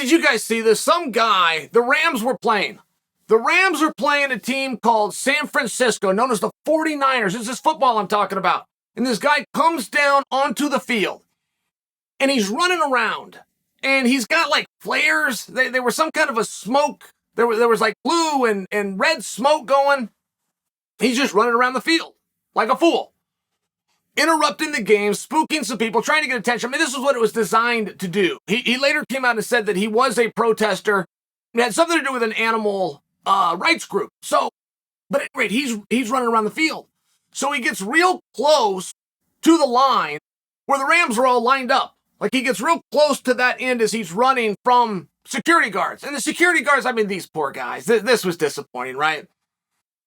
did you guys see this? Some guy, the Rams were playing. The Rams are playing a team called San Francisco, known as the 49ers. This is football I'm talking about. And this guy comes down onto the field, and he's running around, and he's got like flares. They were some kind of a smoke. There was like blue and red smoke going. He's just running around the field like a fool, interrupting the game, spooking some people, trying to get attention. I mean, this is what it was designed to do. He later came out and said that he was a protester. It had something to do with an animal rights group. So, but at any rate, he's running around the field. So he gets real close to the line where the Rams are all lined up. Like he gets real close to that end as he's running from security guards. And the security guards, I mean, these poor guys, this was disappointing, right?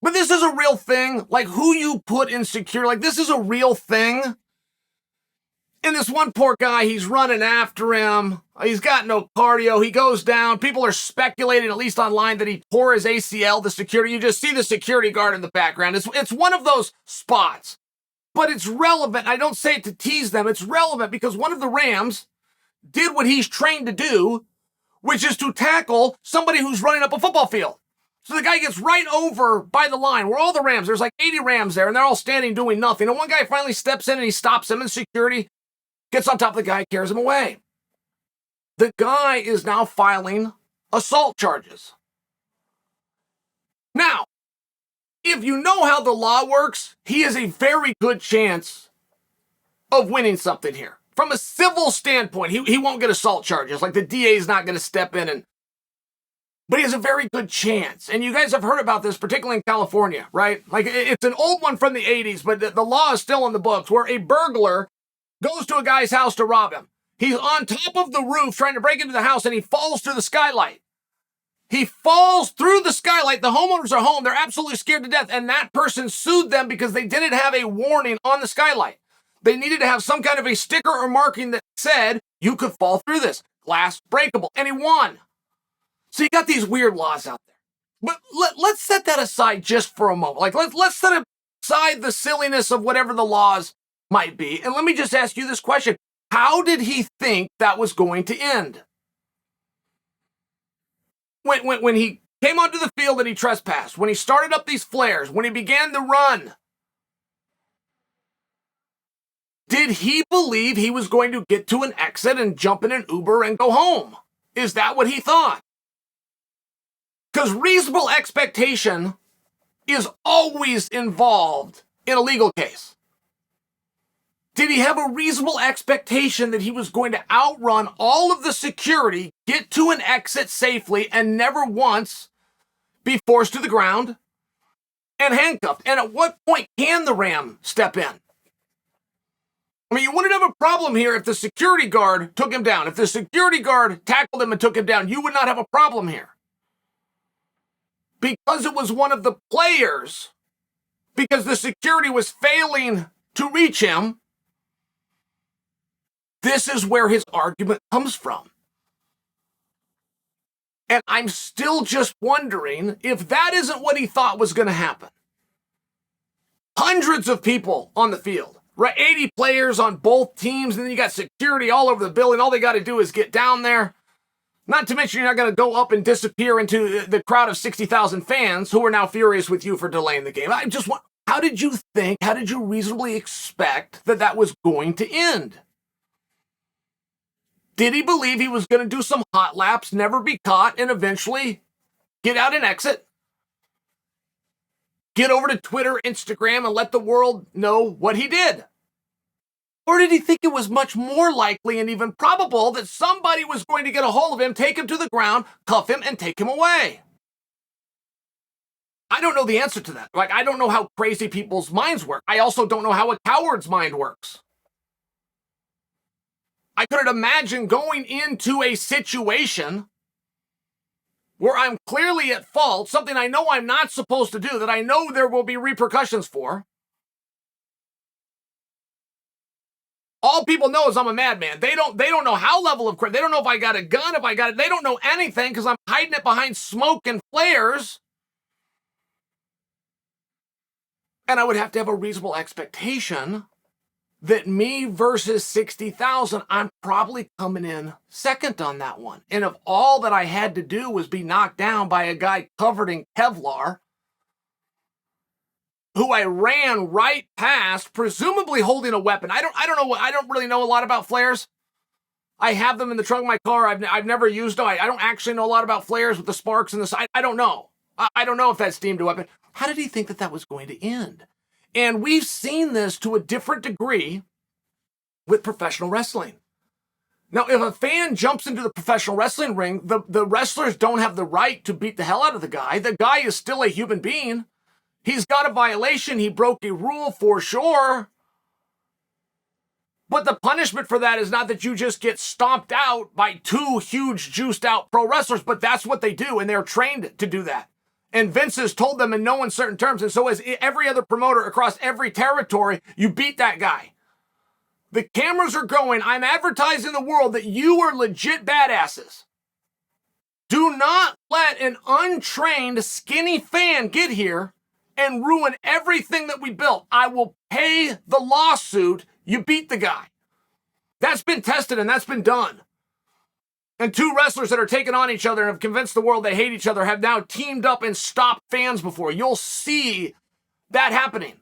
But this is a real thing. Like who you put in security, like this is a real thing. And this one poor guy, he's running after him. He's got no cardio. He goes down. People are speculating, at least online, that he tore his ACL, the security. You just see the security guard in the background. It's one of those spots. But it's relevant. I don't say it to tease them. It's relevant because one of the Rams did what he's trained to do, which is to tackle somebody who's running up a football field. So the guy gets right over by the line where all the Rams, there's like 80 Rams there, and they're all standing doing nothing. And one guy finally steps in and he stops him, and security gets on top of the guy, carries him away. The guy is now filing assault charges. Now, if you know how the law works, he has a very good chance of winning something here. From a civil standpoint, he won't get assault charges. Like the DA is not going to step in but he has a very good chance. And you guys have heard about this, particularly in California, right? Like it's an old one from the 80s, but the law is still in the books where a burglar goes to a guy's house to rob him. He's on top of the roof trying to break into the house, and he falls through the skylight. He falls through the skylight. The homeowners are home. They're absolutely scared to death. And that person sued them because they didn't have a warning on the skylight. They needed to have some kind of a sticker or marking that said, you could fall through this. Glass breakable. And he won. So you got these weird laws out there. But let's set that aside just for a moment. Like let's set aside the silliness of whatever the laws might be. And let me just ask you this question. How did he think that was going to end? When he came onto the field and he trespassed, when he started up these flares, when he began to run, did he believe he was going to get to an exit and jump in an Uber and go home? Is that what he thought? Because reasonable expectation is always involved in a legal case. Did he have a reasonable expectation that he was going to outrun all of the security, get to an exit safely, and never once be forced to the ground and handcuffed? And at what point can the Ram step in? I mean, you wouldn't have a problem here if the security guard took him down. If the security guard tackled him and took him down, you would not have a problem here. Because it was one of the players, because the security was failing to reach him, this is where his argument comes from. And I'm still just wondering if that isn't what he thought was going to happen. Hundreds of people on the field, right? 80 players on both teams, and then you got security all over the building. All they got to do is get down there. Not to mention you're not going to go up and disappear into the crowd of 60,000 fans who are now furious with you for delaying the game. I just want, how did you think, how did you reasonably expect that was going to end? Did he believe he was going to do some hot laps, never be caught, and eventually get out and exit? Get over to Twitter, Instagram, and let the world know what he did? Or did he think it was much more likely and even probable that somebody was going to get a hold of him, take him to the ground, cuff him, and take him away? I don't know the answer to that. Like, I don't know how crazy people's minds work. I also don't know how a coward's mind works. I couldn't imagine going into a situation where I'm clearly at fault, something I know I'm not supposed to do, that I know there will be repercussions for. All people know is I'm a madman. They don't know how level of crime. They don't know if I got a gun, if I got it. They don't know anything because I'm hiding it behind smoke and flares. And I would have to have a reasonable expectation that me versus 60,000, I'm probably coming in second on that one. And if all that I had to do was be knocked down by a guy covered in Kevlar, who I ran right past, presumably holding a weapon. I don't really know a lot about flares. I have them in the trunk of my car. I've never used them. I don't actually know a lot about flares with the sparks in the side. I don't know. I don't know if that's deemed a weapon. How did he think that that was going to end? And we've seen this to a different degree with professional wrestling. Now, if a fan jumps into the professional wrestling ring, the wrestlers don't have the right to beat the hell out of the guy. The guy is still a human being. He's got a violation. He broke a rule for sure. But the punishment for that is not that you just get stomped out by two huge juiced out pro wrestlers, but that's what they do, and they're trained to do that. And Vince has told them in no uncertain terms, and so has every other promoter across every territory, you beat that guy. The cameras are going. I'm advertising the world that you are legit badasses. Do not let an untrained, skinny fan get here and ruin everything that we built. I will pay the lawsuit. You beat the guy. That's been tested and that's been done. And two wrestlers that are taking on each other and have convinced the world they hate each other have now teamed up and stopped fans before. You'll see that happening.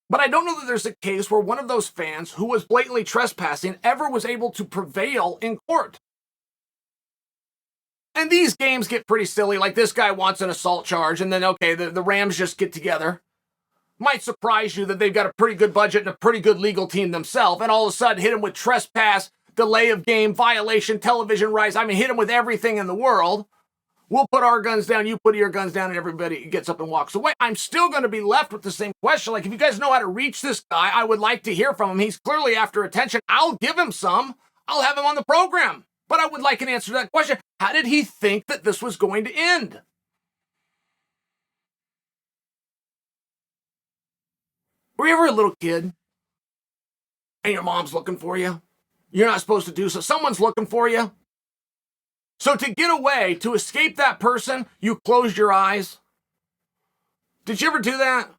But I don't know that there's a case where one of those fans who was blatantly trespassing ever was able to prevail in court. And these games get pretty silly. Like this guy wants an assault charge, and then, okay, the Rams just get together. Might surprise you that they've got a pretty good budget and a pretty good legal team themselves, and all of a sudden hit him with trespass, delay of game, violation, television rights. I mean, hit him with everything in the world. We'll put our guns down, you put your guns down, and everybody gets up and walks away. I'm still going to be left with the same question. Like, if you guys know how to reach this guy, I would like to hear from him. He's clearly after attention. I'll give him some. I'll have him on the program. But I would like an answer to that question. How did he think that this was going to end? Were you ever a little kid and your mom's looking for you? You're not supposed to do so. Someone's looking for you. So to get away, to escape that person, you closed your eyes. Did you ever do that?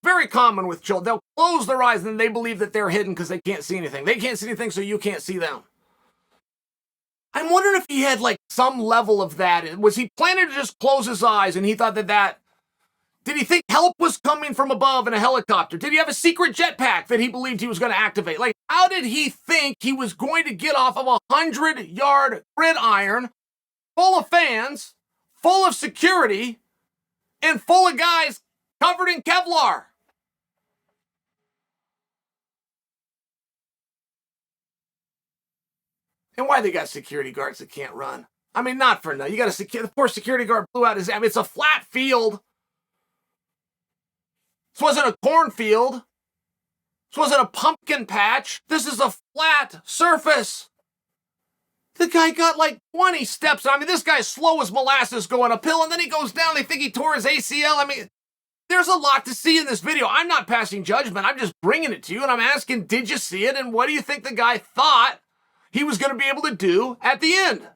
Very common with children. They'll close their eyes and they believe that they're hidden because they can't see anything. They can't see anything, so you can't see them. I'm wondering if he had like some level of that. Was he planning to just close his eyes and he thought that did he think help was coming from above in a helicopter? Did he have a secret jetpack that he believed he was going to activate? Like, how did he think he was going to get off of a 100-yard gridiron full of fans, full of security, and full of guys covered in Kevlar? And why they got security guards that can't run? I mean, not for nothing. You got the poor security guard blew out his. I mean, it's a flat field. This wasn't a cornfield. This wasn't a pumpkin patch. This is a flat surface. The guy got like 20 steps. I mean, this guy's slow as molasses going uphill, and then he goes down. They think he tore his ACL. I mean, there's a lot to see in this video. I'm not passing judgment. I'm just bringing it to you, and I'm asking, did you see it? And what do you think the guy thought he was going to be able to do at the end?